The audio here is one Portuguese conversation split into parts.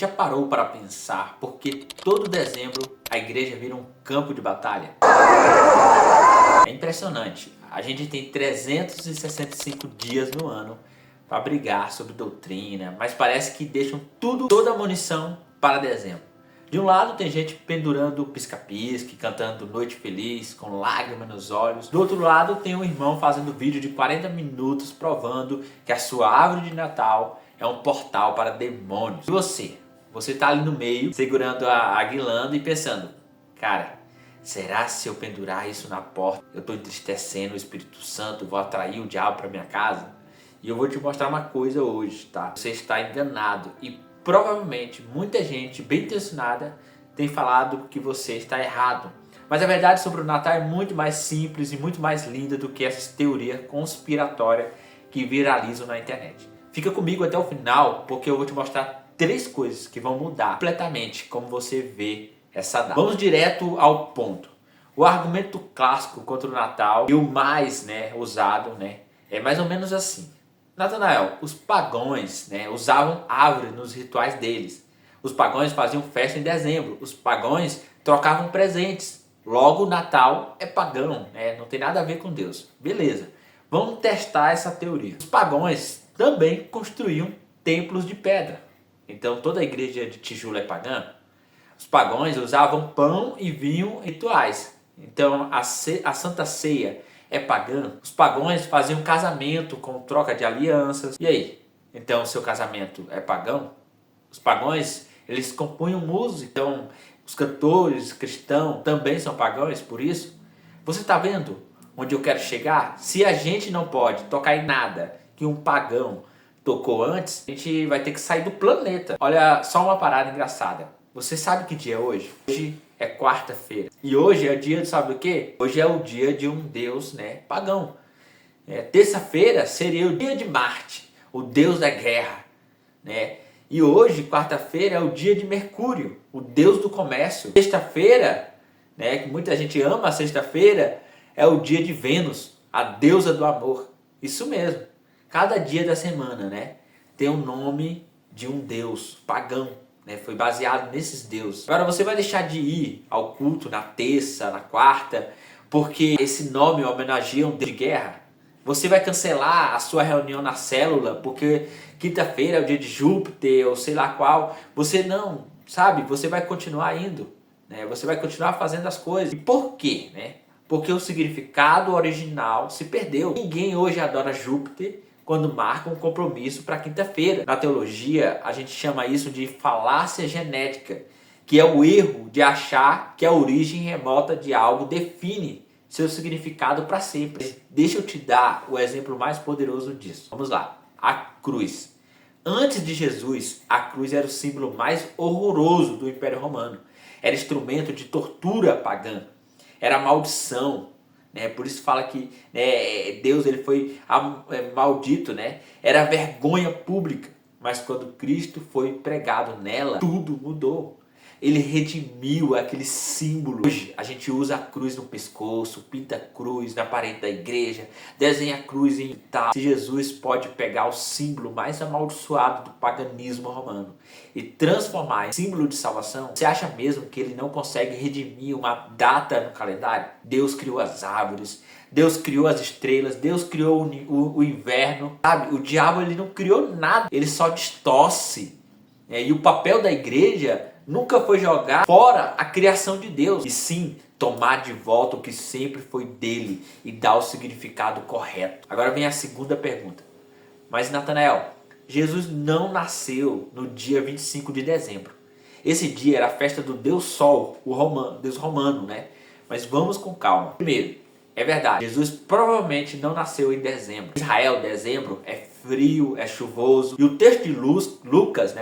já parou para pensar porque todo dezembro a igreja vira um campo de batalha? É impressionante. A gente tem 365 dias no ano para brigar sobre doutrina, mas parece que deixam toda a munição para dezembro. De um lado tem gente pendurando pisca-pisca, cantando Noite Feliz, com lágrimas nos olhos. Do outro lado tem um irmão fazendo vídeo de 40 minutos provando que a sua árvore de Natal é um portal para demônios. E você tá ali no meio, segurando a guirlanda e pensando, cara, será se eu pendurar isso na porta, eu estou entristecendo o Espírito Santo, vou atrair o diabo para minha casa? E eu vou te mostrar uma coisa hoje, tá? Você está enganado e provavelmente muita gente bem intencionada tem falado que você está errado. Mas a verdade sobre o Natal é muito mais simples e muito mais linda do que essas teorias conspiratórias que viralizam na internet. Fica comigo até o final porque eu vou te mostrar 3 coisas que vão mudar completamente como você vê essa data. Vamos direto ao ponto. O argumento clássico contra o Natal e o mais usado é mais ou menos assim. Natanael, os pagãos usavam árvore nos rituais deles. Os pagãos faziam festa em dezembro. Os pagãos trocavam presentes. Logo, o Natal é pagão, não tem nada a ver com Deus. Beleza, vamos testar essa teoria. Os pagãos também construíam templos de pedra. Então, toda a igreja de tijolo é pagã. Os pagãos usavam pão e vinho em rituais. Então, a Santa Ceia é pagã. Os pagãos faziam casamento com troca de alianças. E aí? Então, o seu casamento é pagão? Os pagãos, eles compunham música. Então, os cantores cristãos também são pagãos, por isso? Você está vendo onde eu quero chegar? Se a gente não pode tocar em nada que um pagão tocou antes, a gente vai ter que sair do planeta. Olha, só uma parada engraçada. Você sabe que dia é hoje? Hoje é quarta-feira. E hoje é o dia de sabe o quê? Hoje é o dia de um deus pagão. Terça-feira seria o dia de Marte, o deus da guerra. E hoje, quarta-feira, é o dia de Mercúrio, o deus do comércio. Sexta-feira, que muita gente ama a sexta-feira, é o dia de Vênus, a deusa do amor. Isso mesmo. Cada dia da semana tem o nome de um deus pagão. Foi baseado nesses deuses. Agora você vai deixar de ir ao culto na terça, na quarta, porque esse nome homenageia um deus de guerra? Você vai cancelar a sua reunião na célula porque quinta-feira é o dia de Júpiter ou sei lá qual? Você não, sabe? Você vai continuar indo, Você vai continuar fazendo as coisas. E por quê? Porque o significado original se perdeu. Ninguém hoje adora Júpiter quando marca um compromisso para quinta-feira. Na teologia, a gente chama isso de falácia genética, que é o erro de achar que a origem remota de algo define seu significado para sempre. Deixa eu te dar o exemplo mais poderoso disso. Vamos lá. A cruz. Antes de Jesus, a cruz era o símbolo mais horroroso do Império Romano. Era instrumento de tortura pagã. Era maldição. Por isso fala que Deus ele foi maldito, Era vergonha pública. Mas quando Cristo foi pregado nela, tudo mudou. Ele redimiu aquele símbolo. Hoje a gente usa a cruz no pescoço, pinta a cruz na parede da igreja, desenha a cruz em tal. Se Jesus pode pegar o símbolo mais amaldiçoado do paganismo romano e transformar em símbolo de salvação, você acha mesmo que ele não consegue redimir uma data no calendário? Deus criou as árvores, Deus criou as estrelas, Deus criou o inverno, sabe? O diabo ele não criou nada, ele só distorce. E o papel da igreja nunca foi jogar fora a criação de Deus, e sim tomar de volta o que sempre foi dele e dar o significado correto. Agora vem a segunda pergunta. Mas Natanael, Jesus não nasceu no dia 25 de dezembro. Esse dia era a festa do Deus Sol, Deus romano, Mas vamos com calma. Primeiro, é verdade, Jesus provavelmente não nasceu em dezembro. Israel, dezembro, é frio, é chuvoso. E o texto de Lucas,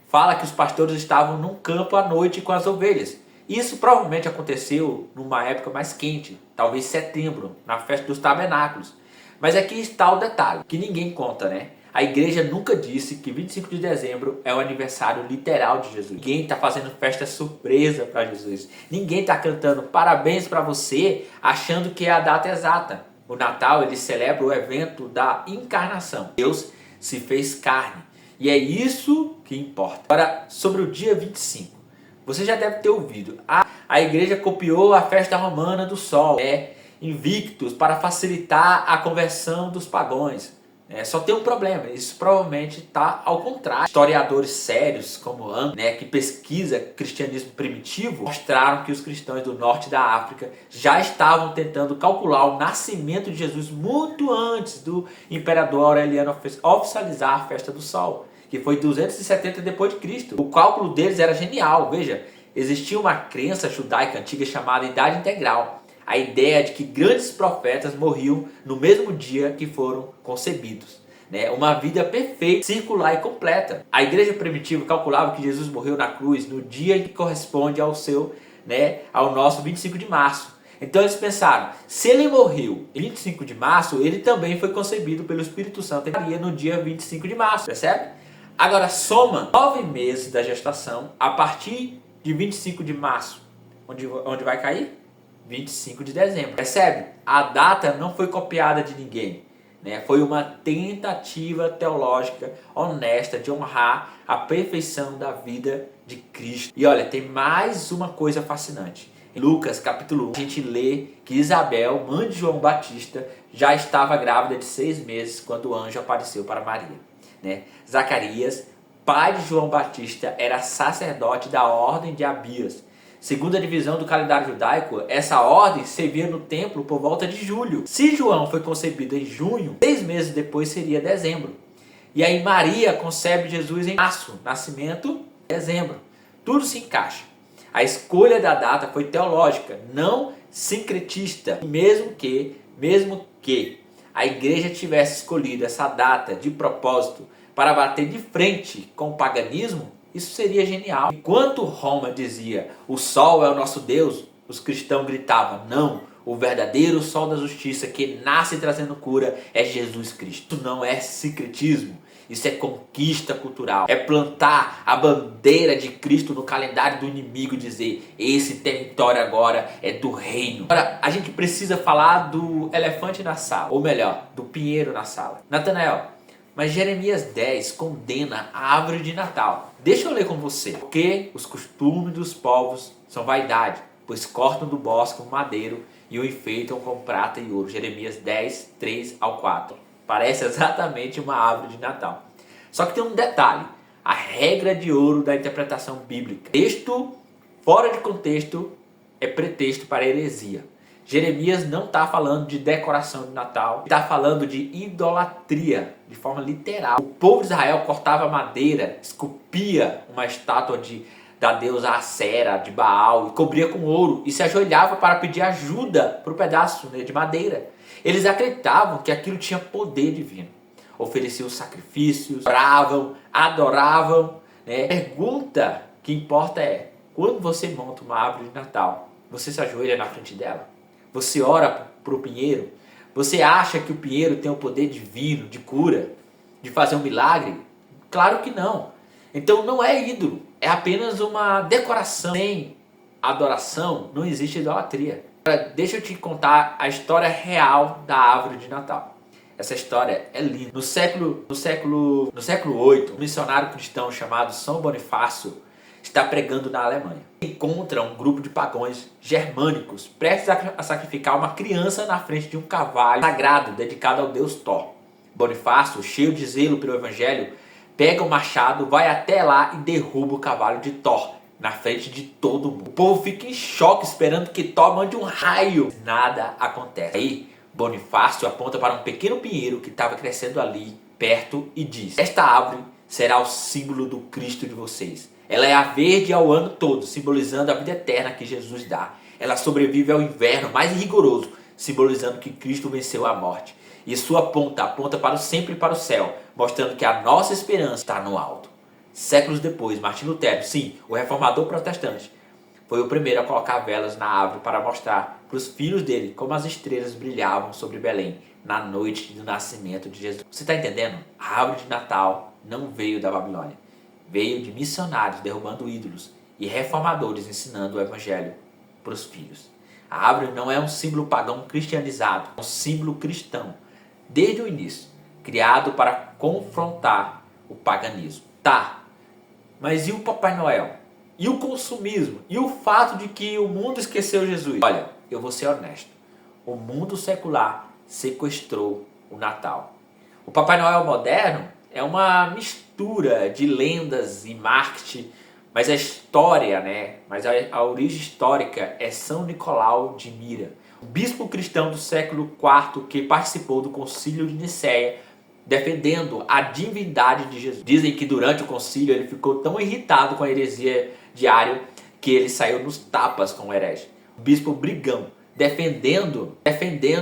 fala que os pastores estavam num campo à noite com as ovelhas. Isso provavelmente aconteceu numa época mais quente, talvez setembro, na festa dos tabernáculos. Mas aqui está o detalhe, que ninguém conta, A igreja nunca disse que 25 de dezembro é o aniversário literal de Jesus. Ninguém está fazendo festa surpresa para Jesus. Ninguém está cantando parabéns para você achando que é a data exata. O Natal ele celebra o evento da encarnação. Deus se fez carne E é isso que importa. Agora, sobre o dia 25. Você já deve ter ouvido. A igreja copiou a festa romana do sol, invictus, para facilitar a conversão dos pagãos. Só tem um problema, isso provavelmente está ao contrário. Historiadores sérios como André, que pesquisa cristianismo primitivo, mostraram que os cristãos do norte da África já estavam tentando calcular o nascimento de Jesus muito antes do imperador Aureliano oficializar a festa do sol, que foi 270 depois de Cristo. O cálculo deles era genial. Veja, existia uma crença judaica antiga chamada idade integral. A ideia de que grandes profetas morriam no mesmo dia que foram concebidos. Uma vida perfeita, circular e completa. A igreja primitiva calculava que Jesus morreu na cruz no dia que corresponde ao nosso 25 de março. Então eles pensaram, se ele morreu em 25 de março, ele também foi concebido pelo Espírito Santo no dia 25 de março, percebe? Agora soma 9 meses da gestação a partir de 25 de março. Onde vai cair? 25 de dezembro. Percebe? A data não foi copiada de ninguém. Foi uma tentativa teológica honesta de honrar a perfeição da vida de Cristo. E olha, tem mais uma coisa fascinante. Em Lucas capítulo 1, a gente lê que Isabel, mãe de João Batista, já estava grávida de 6 meses quando o anjo apareceu para Maria. Zacarias, pai de João Batista, era sacerdote da ordem de Abias. Segundo a divisão do calendário judaico, essa ordem servia no templo por volta de julho. Se João foi concebido em junho, 6 meses depois seria dezembro. E aí Maria concebe Jesus em março, nascimento em dezembro. Tudo se encaixa. A escolha da data foi teológica, não sincretista. Mesmo que a igreja tivesse escolhido essa data de propósito para bater de frente com o paganismo, isso seria genial. Enquanto Roma dizia, o sol é o nosso Deus, os cristãos gritavam, não, o verdadeiro sol da justiça que nasce trazendo cura é Jesus Cristo. Isso não é sincretismo, isso é conquista cultural. É plantar a bandeira de Cristo no calendário do inimigo e dizer, esse território agora é do reino. Agora, a gente precisa falar do elefante na sala, ou melhor, do pinheiro na sala. Natanael, mas Jeremias 10 condena a árvore de Natal. Deixa eu ler com você. Porque os costumes dos povos são vaidade, pois cortam do bosque um madeiro e o enfeitam com prata e ouro. Jeremias 10, 3 ao 4. Parece exatamente uma árvore de Natal. Só que tem um detalhe. A regra de ouro da interpretação bíblica. Texto fora de contexto é pretexto para heresia. Jeremias não está falando de decoração de Natal, está falando de idolatria, de forma literal. O povo de Israel cortava madeira, esculpia uma estátua da deusa Acera, de Baal, e cobria com ouro, e se ajoelhava para pedir ajuda para o pedaço de madeira. Eles acreditavam que aquilo tinha poder divino. Ofereciam sacrifícios, oravam, adoravam. A pergunta que importa é, quando você monta uma árvore de Natal, você se ajoelha na frente dela? Você ora para o pinheiro? Você acha que o pinheiro tem o poder divino de cura? De fazer um milagre? Claro que não. Então não é ídolo. É apenas uma decoração. Sem adoração não existe idolatria. Agora, deixa eu te contar a história real da árvore de Natal. Essa história é linda. No século VIII, um missionário cristão chamado São Bonifácio está pregando na Alemanha. Encontra um grupo de pagãos germânicos prestes a sacrificar uma criança na frente de um cavalo sagrado dedicado ao deus Thor. Bonifácio, cheio de zelo pelo evangelho, pega o machado, vai até lá e derruba o cavalo de Thor na frente de todo mundo. O povo fica em choque esperando que Thor mande um raio. Nada acontece. Aí Bonifácio aponta para um pequeno pinheiro que estava crescendo ali perto e diz: esta árvore será o símbolo do Cristo de vocês. Ela é a verde ao ano todo, simbolizando a vida eterna que Jesus dá. Ela sobrevive ao inverno mais rigoroso, simbolizando que Cristo venceu a morte. E sua ponta aponta para o sempre e para o céu, mostrando que a nossa esperança está no alto. Séculos depois, Martinho Lutero, sim, o reformador protestante, foi o primeiro a colocar velas na árvore para mostrar para os filhos dele como as estrelas brilhavam sobre Belém na noite do nascimento de Jesus. Você está entendendo? A árvore de Natal não veio da Babilônia. Veio de missionários derrubando ídolos e reformadores ensinando o evangelho para os filhos. A árvore não é um símbolo pagão cristianizado, é um símbolo cristão. Desde o início, criado para confrontar o paganismo. Tá, mas e o Papai Noel? E o consumismo? E o fato de que o mundo esqueceu Jesus? Olha, eu vou ser honesto. O mundo secular sequestrou o Natal. O Papai Noel moderno é uma mistura de lendas e marketing, mas a história, mas a origem histórica é São Nicolau de Mira, um bispo cristão do século IV que participou do Concílio de Nicéia, defendendo a divindade de Jesus. Dizem que durante o concílio ele ficou tão irritado com a heresia de Ário que ele saiu nos tapas com o herege. O bispo brigão, defendendo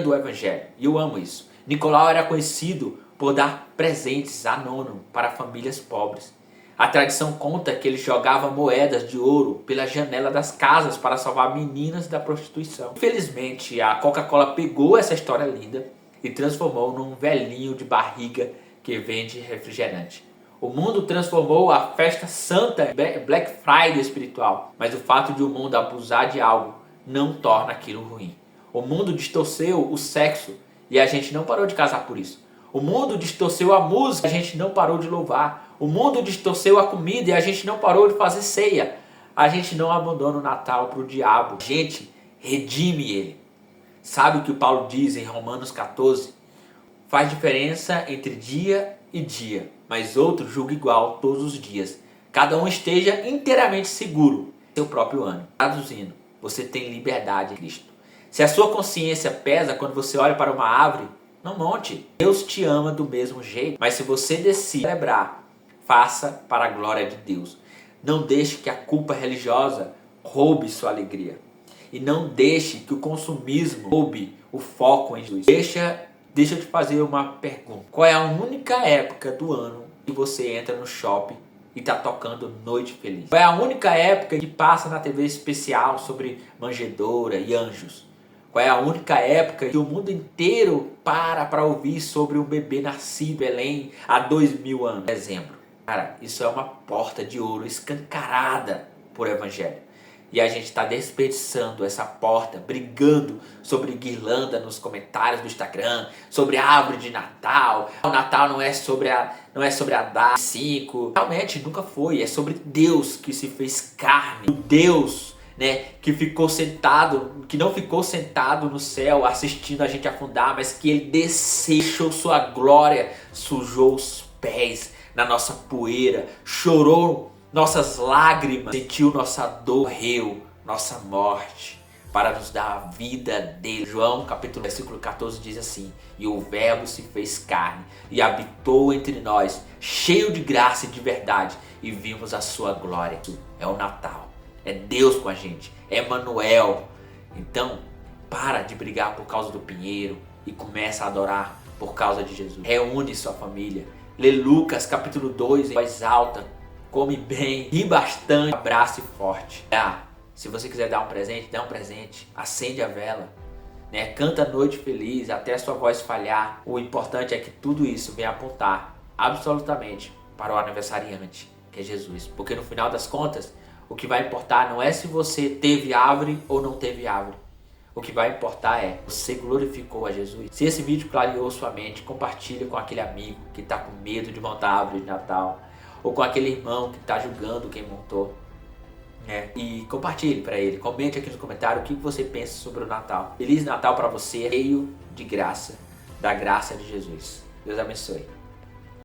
o evangelho. E eu amo isso. Nicolau era conhecido por dar presentes anônimos para famílias pobres. A tradição conta que ele jogava moedas de ouro pela janela das casas para salvar meninas da prostituição. Infelizmente, a Coca-Cola pegou essa história linda e transformou num velhinho de barriga que vende refrigerante. O mundo transformou a festa santa Black Friday espiritual, mas o fato de o mundo abusar de algo não torna aquilo ruim. O mundo distorceu o sexo e a gente não parou de casar por isso. O mundo distorceu a música e a gente não parou de louvar. O mundo distorceu a comida e a gente não parou de fazer ceia. A gente não abandona o Natal para o diabo. A gente redime ele. Sabe o que o Paulo diz em Romanos 14? Faz diferença entre dia e dia, mas outro julga igual todos os dias. Cada um esteja inteiramente seguro do seu próprio ano. Traduzindo, você tem liberdade em Cristo. Se a sua consciência pesa quando você olha para uma árvore, não monte. Deus te ama do mesmo jeito, mas se você decide celebrar, faça para a glória de Deus. Não deixe que a culpa religiosa roube sua alegria. E não deixe que o consumismo roube o foco em Jesus. Deixa eu te fazer uma pergunta. Qual é a única época do ano que você entra no shopping e está tocando Noite Feliz? Qual é a única época que passa na TV especial sobre manjedoura e anjos? Qual é a única época que o mundo inteiro para ouvir sobre um bebê nascido em Belém há 2000 anos? Dezembro. Cara, isso é uma porta de ouro escancarada por evangelho. E a gente está desperdiçando essa porta, brigando sobre guirlanda nos comentários do Instagram, sobre a árvore de Natal. O Natal não é sobre a data 5. Realmente nunca foi, é sobre Deus que se fez carne. O Deus, que não ficou sentado no céu assistindo a gente afundar, mas que ele desceu sua glória, sujou os pés na nossa poeira, chorou nossas lágrimas, sentiu nossa dor, morreu nossa morte para nos dar a vida dele. João capítulo versículo 14 diz assim: e o verbo se fez carne e habitou entre nós, cheio de graça e de verdade, e vimos a sua glória. É o Natal, é Deus com a gente, é Emmanuel. Então para de brigar por causa do pinheiro e começa a adorar por causa de Jesus. Reúne sua família, lê Lucas capítulo 2 em voz alta, come bem, ri bastante, abrace forte. Se você quiser dar um presente, dá um presente, acende a vela, canta Noite Feliz até a sua voz falhar. O importante é que tudo isso venha apontar absolutamente para o aniversariante, que é Jesus. Porque no final das contas, o que vai importar não é se você teve árvore ou não teve árvore. O que vai importar é, você glorificou a Jesus? Se esse vídeo clareou sua mente, compartilhe com aquele amigo que está com medo de montar a árvore de Natal, ou com aquele irmão que está julgando quem montou. E compartilhe para ele, comente aqui no comentário o que você pensa sobre o Natal. Feliz Natal para você, cheio de graça, da graça de Jesus. Deus abençoe.